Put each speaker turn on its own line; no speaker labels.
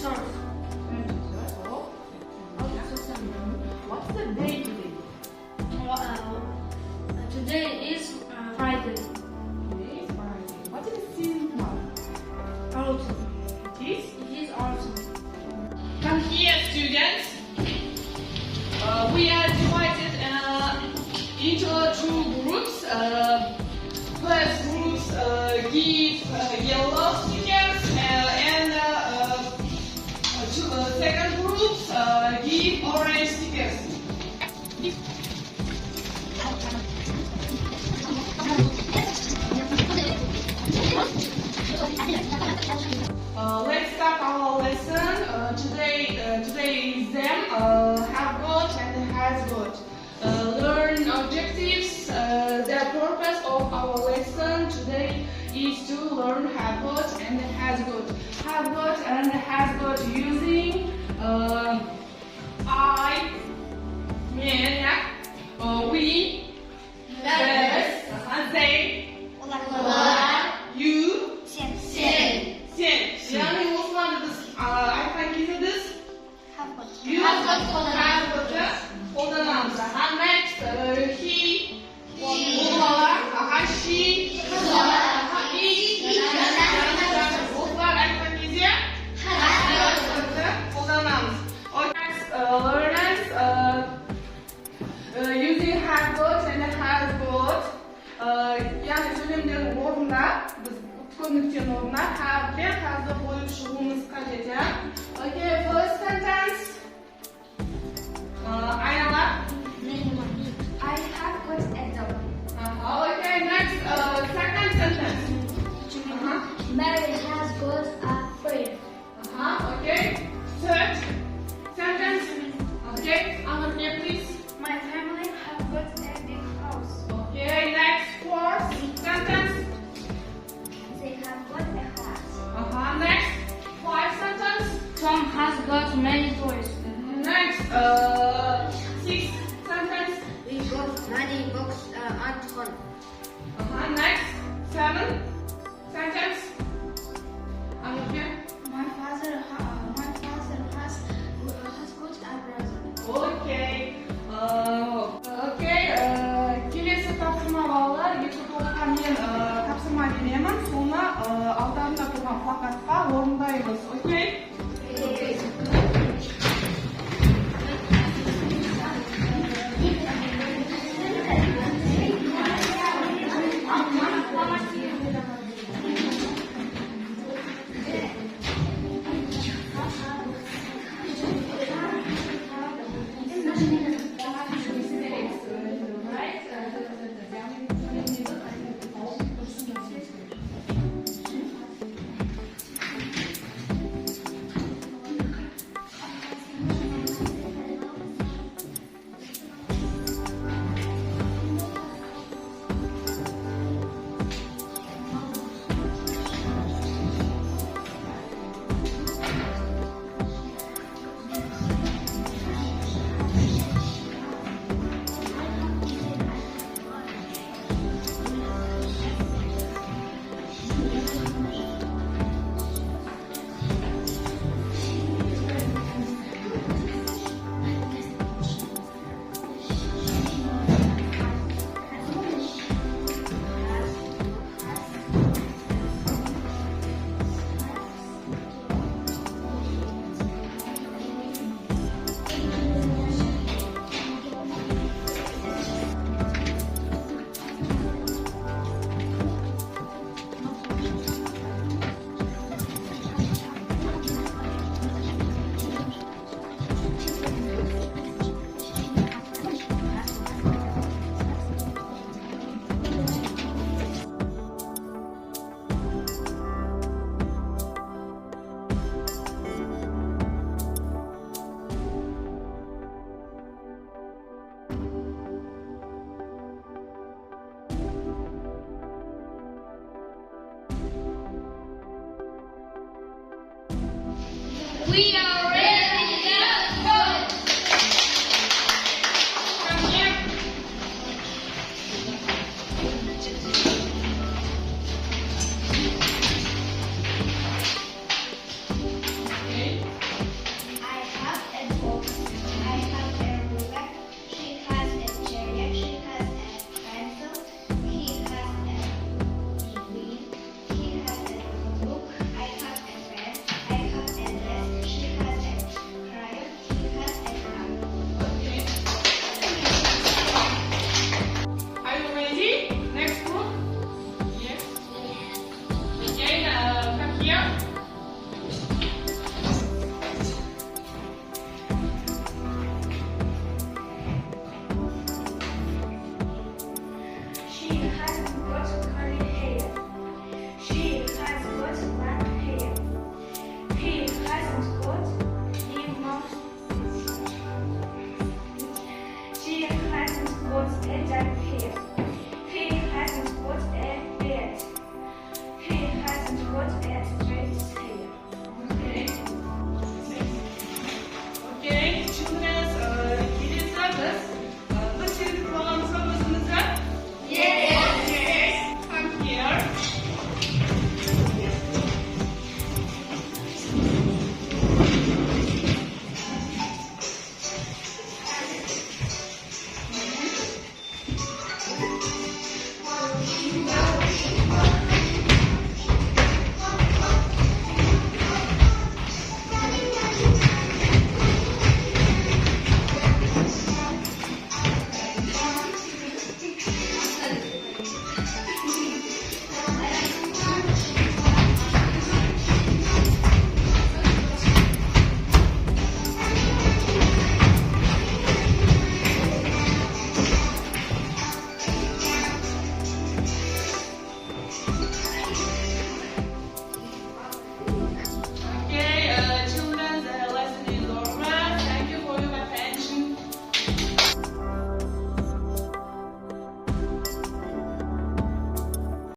23rd.
23rd of September. What's the day today?
Today is Friday.
Today is Friday. What is the season now?
Autumn.
It is?
It is autumn.
Come here, students. We are divided into two groups. First groups give yellow stickers, and second groups give orange stickers. Let's start our lesson. Today is them have got and has got. Learn objectives. The purpose of our lesson today is to learn have got and has got. Have got and has got using I, men, we, biz, they, you, sen. Yani Osmanlı'da biz aytgan кезде biz you have got қолданамыз. Next, he, o'g'illar, she, qizlar, o'g'illar aytgan кезде қолданамыз. Learners using have got and has got. Yani söylemдердің орнында biz ko'nikten o'rnina have bilan hasni qo'yib chiqishimiz qajat. Okay, first sentence. Aynalar.
I have got a dog.
Okay, next, second sentence.
Mary has got a friend.
Okay, third sentence. Okay, Anna, please.
My family have got a big house.
Okay, next, fourth sentence.
They have got a house.
Next, five sentence.
Tom has got many toys.
Next, sixth sentence.
We got many books at home.
Next, seven sentence. Okay.
My father has got a brother.
Okay. Okay. Kelesi topshirma bolalar, YouTube'ga men topshirma beraman. So'ngra oldinda turgan plakatga o'rindaymiz. Okay?
We are